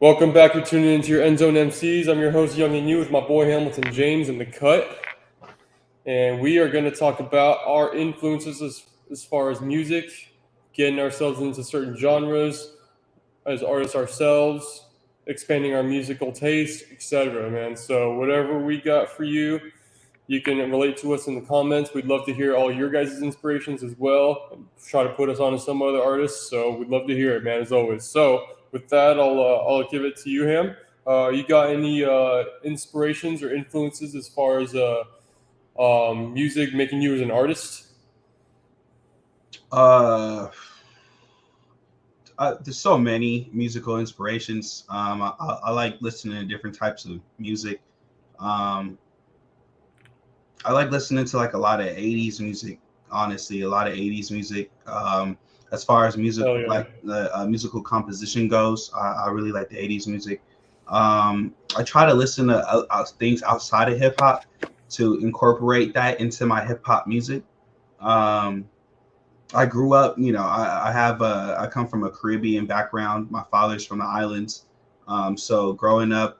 Welcome back. You're tuning into your End Zone Emcees. I'm your host, Young and You, with my boy Hamilton James in the cut. And we are going to talk about our influences as far as music, getting ourselves into certain genres as artists ourselves, expanding our musical taste, etc., man. So whatever we got for you, you can relate to us in the comments. We'd love to hear all your guys' inspirations as well, and try to put us on to some other artists. So we'd love to hear it, man, as always. So with that, I'll give it to you, Ham. You got any inspirations or influences as far as music making you as an artist? There's so many musical inspirations. I like listening to different types of music. Um, I like listening to like a lot of 80s music, honestly, a lot of 80s music. As far as music, Hell yeah. like the musical composition goes, I really like the 80s music. I try to listen to things outside of hip hop to incorporate that into my hip hop music. Um, I grew up, I come from a Caribbean background. My father's from the islands. So growing up,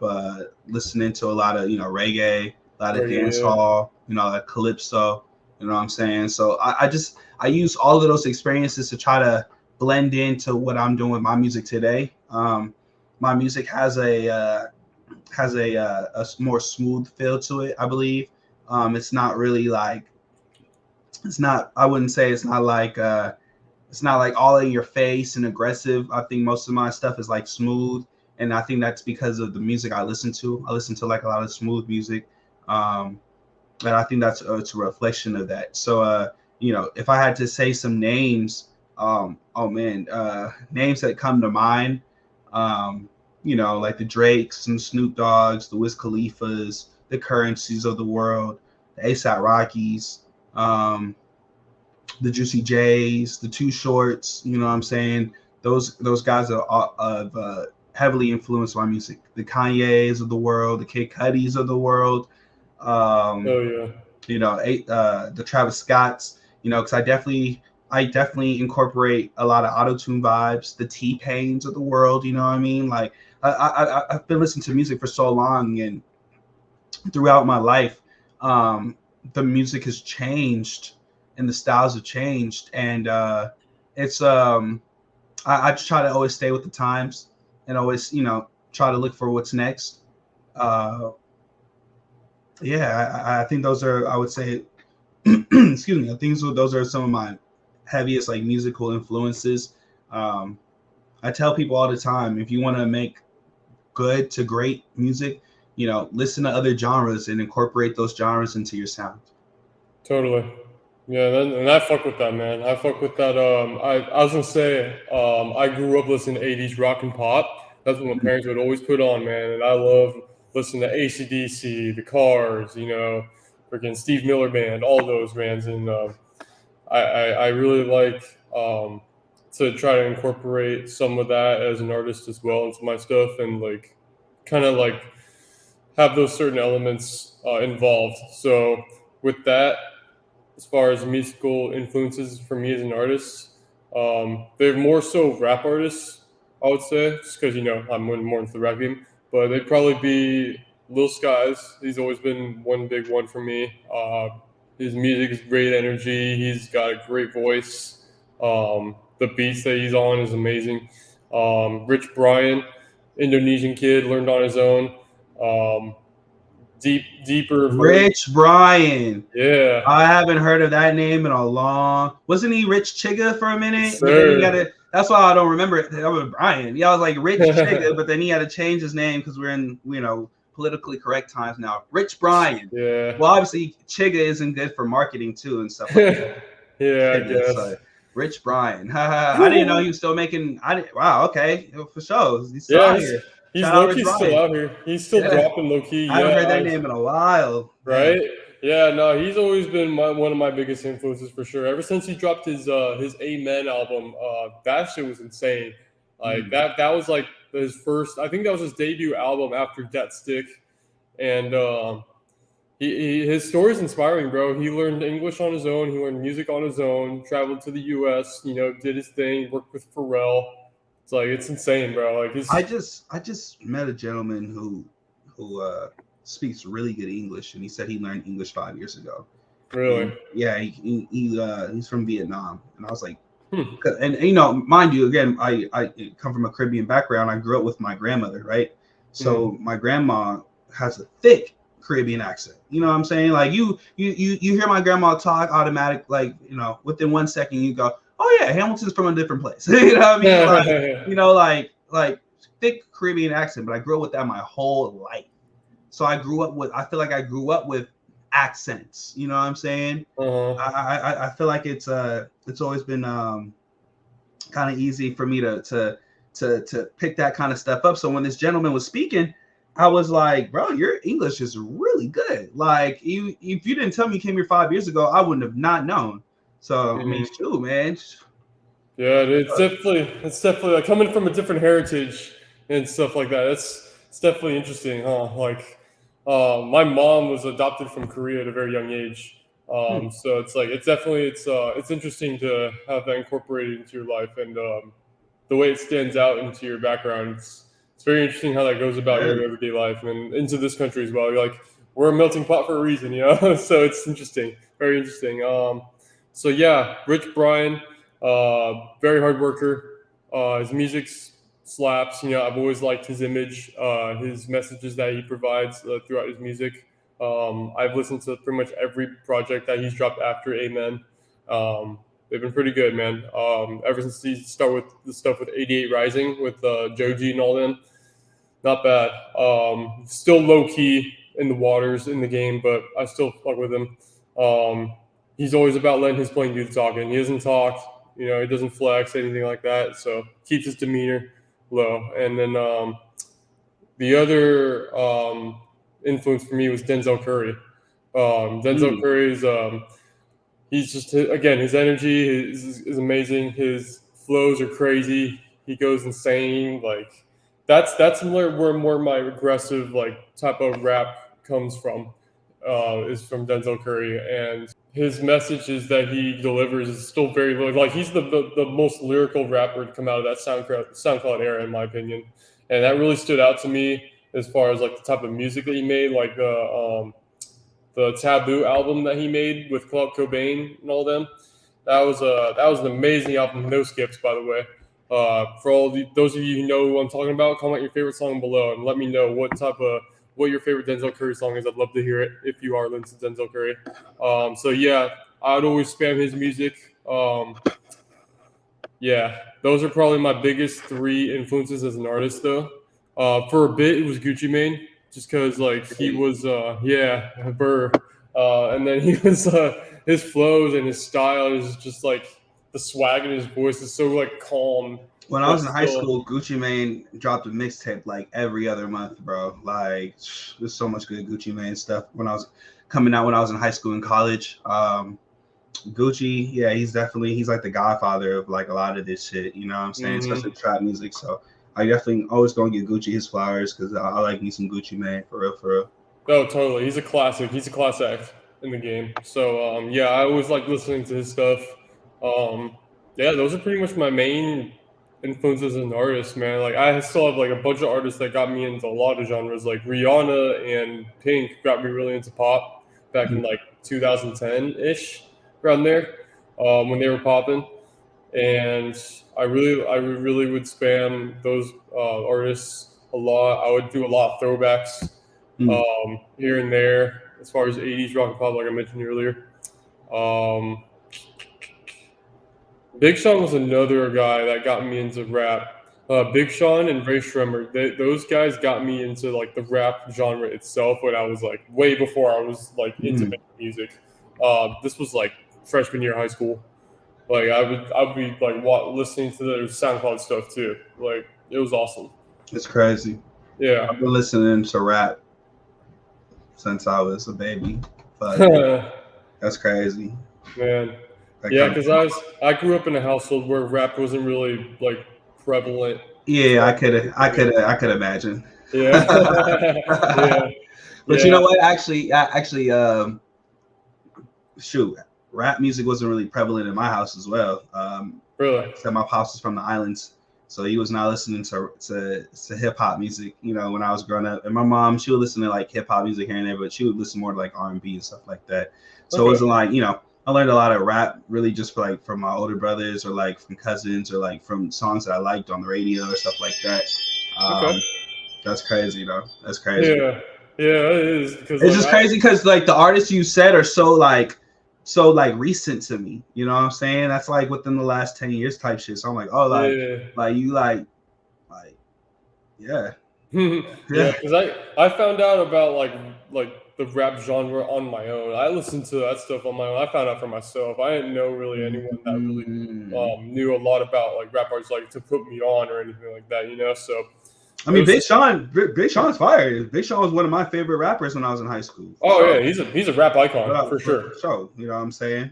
listening to a lot of, reggae, a lot of dance Yeah. hall, like calypso, you know what I'm saying? So I use all of those experiences to try to blend into what I'm doing with my music today. My music has a more smooth feel to it, I believe. It's not really like, it's not, I wouldn't say it's not like all in your face and aggressive. I think most of my stuff is like smooth, and I think that's because of the music I listen to. I listen to like a lot of smooth music, and I think that's it's a reflection of that. So, if I had to say some names, oh man, names that come to mind, like the Drakes and Snoop Dogg's, the Wiz Khalifas, the Currencies of the world, the ASAP Rockies. The Juicy J's, the Too Shorts, you know what I'm saying? Those guys have heavily influenced my music. The Kanye's of the world, the Kid Cudi's of the world, Oh yeah. the Travis Scotts, because I definitely incorporate a lot of auto-tune vibes, the T-Pains of the world, you know what I mean? Like I've been listening to music for so long, and throughout my life, the music has changed and the styles have changed, and it's I just try to always stay with the times and always try to look for what's next. uh I think those are, I would say, excuse me, I think those are some of my heaviest like musical influences. um I tell people all the time, if you want to make good to great music, listen to other genres and incorporate those genres into your sound. Totally. Yeah, and I fuck with that, man. I fuck with that. I was gonna say, I grew up listening to '80s rock and pop. That's what my parents would always put on, man. And I love listening to AC/DC, The Cars, freaking Steve Miller Band, all those bands. And I really like to try to incorporate some of that as an artist as well into my stuff, and like kind of like have those certain elements involved. So with that, as far as musical influences for me as an artist, they're more so rap artists, I would say, just because I'm more into the rap game. But they'd probably be Lil Skies. He's always been one big one for me. His music is great energy. He's got a great voice. The beats that he's on is amazing. Rich Brian, Indonesian kid, learned on his own. Um, deeper verse. Rich Brian. Yeah. I haven't heard of that name in a long. Wasn't he Rich Chigga for a Yes, minute? But then he got sir. it. That's why I don't remember it. That was Brian. Yeah, I was like Rich Chigga, but then he had to change his name because we're in politically correct times now. Rich Brian. Yeah. Well, obviously Chigga isn't good for marketing too and stuff like that. Yeah, I Chigga. guess. So Rich Brian. I didn't know he was still making. I didn't. Wow. Okay. For sure. He's still Yeah, out he's here. he's Shout out low Rich key still Brian. out here. He's still Yeah. dropping low key. I haven't Yeah, heard that name in a while. right. Dang. Yeah, no, he's always been one of my biggest influences for sure. Ever since he dropped his Amen album, that shit was insane. Like Mm. that was like his first. I think that was his debut album after Debt Stick, and his story's inspiring, bro. He learned English on his own. He learned music on his own. Traveled to the U.S. Did his thing. Worked with Pharrell It's like it's insane, bro. Like I just met a gentleman who speaks really good English, and he said he learned English 5 years ago. really. And yeah, he's from Vietnam, and I was like, Hmm. and you know, mind you, again, I come from a Caribbean background. I grew up with my grandmother, right? So my grandma has a thick Caribbean accent. You know what I'm saying? Like you hear my grandma talk, automatic, like, you know, within 1 second you go, oh yeah, Hamilton's from a different place. You know what I mean? Like, you know, like thick Caribbean accent. But I grew up with that my whole life. So I feel like I grew up with accents. You know what I'm saying? Uh-huh. I feel like it's always been kind of easy for me to pick that kind of stuff up. So when this gentleman was speaking, I was like, bro, your English is really good. Like, if you didn't tell me you came here 5 years ago, I wouldn't have not known. So I mean, shoot, man. Yeah, it's definitely like coming from a different heritage and stuff like that. It's definitely interesting, huh? Like, my mom was adopted from Korea at a very young age, Hmm. so it's like it's interesting to have that incorporated into your life and the way it stands out into your background. It's very interesting how that goes about Yeah. your everyday life and into this country as well. You're like we're a melting pot for a reason, you know. So it's interesting, very interesting. So yeah, Rich Brian. Very hard worker. His music slaps. You know, I've always liked his image, his messages that he provides throughout his music. I've listened to pretty much every project that he's dropped after Amen. They've been pretty good, man. Ever since he started with the stuff with 88 Rising with Joji and all them, not bad. Still low key in the waters in the game, but I still fuck with him. He's always about letting his playing do the talking. He doesn't talk, you know, he doesn't flex anything like that. So keeps his demeanor low. And then the other influence for me was Denzel Curry. Denzel Curry is he's just again his energy is amazing. His flows are crazy. He goes insane. Like that's where more my aggressive like type of rap comes from. Is from Denzel Curry, and his messages that he delivers is still very like he's the most lyrical rapper to come out of that SoundCloud era, in my opinion, and that really stood out to me as far as like the type of music that he made, like the Taboo album that he made with Clark Cobain and all them. That was an amazing album. No skips, by the way. For those of you who know who I'm talking about, comment your favorite song below and let me know what your favorite Denzel Curry song is. I'd love to hear it if you are into Denzel Curry. So yeah, I'd always spam his music. Yeah, those are probably my biggest three influences as an artist, though. For a bit, it was Gucci Mane, just because like he was, yeah, Burr, and then he was his flows and his style is just like the swag in his voice is so like calm. When I But was in high still, school, Gucci Mane dropped a mixtape like every other month, bro. Like, there's so much good Gucci Mane stuff when I was coming out when I was in high school and college. Gucci, yeah, he's like the godfather of like a lot of this shit, you know what I'm saying? Especially trap music. So I definitely always gonna give Gucci his flowers because I like me some Gucci Mane for real, for real. oh, totally. He's a classic. He's a class act in the game. So yeah, I always like listening to his stuff. Yeah, those are pretty much my main influences as an artist, man. Like I still have like a bunch of artists that got me into a lot of genres. Like Rihanna and Pink got me really into pop back in like 2010 ish, around there, when they were popping. And I really would spam those artists a lot. I would do a lot of throwbacks Mm. here and there as far as 80s rock and pop, like I mentioned earlier. Um, Big Sean was another guy that got me into rap. Big Sean and Ray Shremmer, those guys got me into like the rap genre itself when I was like way before I was like into Mm. music. This was like freshman year of high school. Like I would be like listening to their SoundCloud stuff too. Like it was awesome. It's crazy. Yeah. I've been listening to rap since I was a baby, but that's crazy. Man. That Yeah, kind of, because I grew up in a household where rap wasn't really like prevalent as yeah, far as music. I could imagine. Yeah. Yeah. But you Yeah. know what? Actually, shoot, rap music wasn't really prevalent in my house as well. Really. Like I said, my house is from the islands, So he was not listening to hip hop music, you know, when I was growing up. And my mom, she would listen to like hip hop music here and there, but she would listen more to like R&B and stuff like that. So it wasn't like, you know, I learned a lot of rap really just like from my older brothers or like from cousins or like from songs that I liked on the radio or stuff like that. That's crazy though. That's crazy. Yeah, it is because It's just crazy because like the artists you said are so like recent to me. You know what I'm saying? That's like within the last 10 years type shit. So I'm like, oh, like you like yeah. Yeah, because I found out about like the rap genre on my own. I listened to that stuff on my own. I found out for myself. I didn't know really anyone that really knew a lot about like rap artists like to put me on or anything like that, you know. So I mean, Big Sean's fire. Big Sean was one of my favorite rappers when I was in high school. Oh yeah, he's a rap icon for sure. So you know what I'm saying?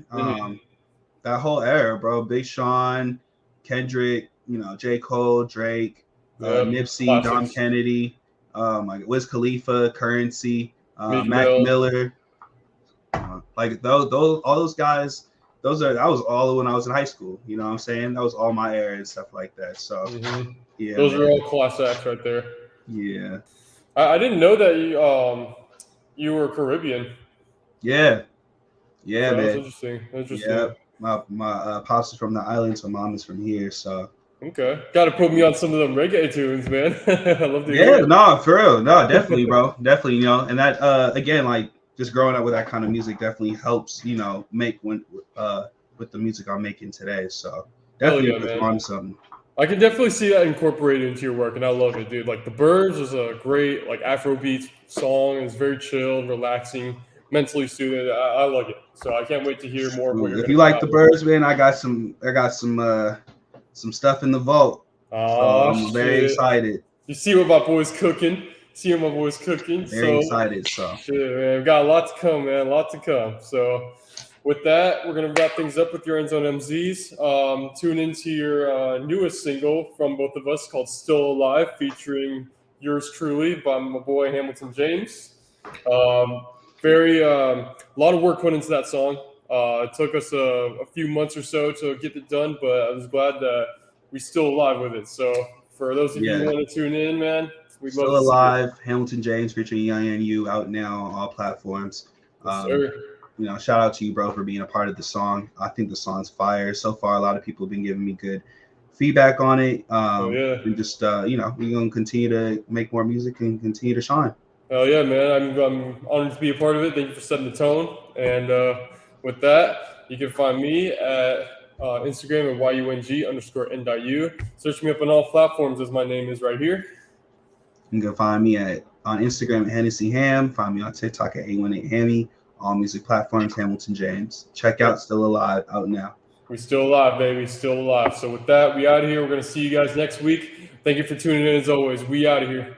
That whole era, bro. Big Sean, Kendrick, you know, J. Cole, Drake, Nipsey, classics. Dom Kennedy, like Wiz Khalifa, Currency, Mac Miller, like those all those guys. That was all when I was in high school. You know what I'm saying? That was all my era and stuff like that. So yeah, those are all class acts right there. Yeah, I didn't know that you were Caribbean. Yeah, man. That's interesting. Yeah, my pops is from the island, so mom is from here. So okay, got to put me on some of them reggae tunes, man. I love to hear it. No, for real, no, definitely, bro, definitely. You know, and that again, like just growing up with that kind of music definitely helps. You know, make with the music I'm making today. So definitely on something. I can definitely see that incorporated into your work, and I love it, dude. Like The Birds is a great like Afro-beats song. It's very chill, relaxing, mentally soothing. I like it, so I can't wait to hear more. If you like The Birds, man, I got some stuff in the vault. Oh, so I'm very excited. You see what my boy's cooking. Very excited. So shit, man, we've got a lot to come, man. A lot to come. So. With that, we're going to wrap things up with your End Zone Emcees. Tune into your newest single from both of us called Still Alive, featuring yours truly by my boy Hamilton James. A lot of work went into that song. It took us a few months or so to get it done, but I was glad that we're still alive with it. So for those of you who want to tune in, man, we'd love to see Alive, Hamilton James featuring Young and You, out now on all platforms. Yes, sir. You know, shout out to you, bro, for being a part of the song. I think the song's fire. So far, a lot of people have been giving me good feedback on it. And just, you know, we're going to continue to make more music and continue to shine. Oh, yeah, man. I'm honored to be a part of it. Thank you for setting the tone. And with that, you can find me at Instagram at YUNG_N.U. Search me up on all platforms as my name is right here. You can find me on Instagram at Hennessy Ham. Find me on TikTok at 818Hammy. All music platforms, Hamilton James. Check out Still Alive, out now. We're still alive, baby. Still alive. So with that, we out of here. We're going to see you guys next week. Thank you for tuning in as always. We out of here.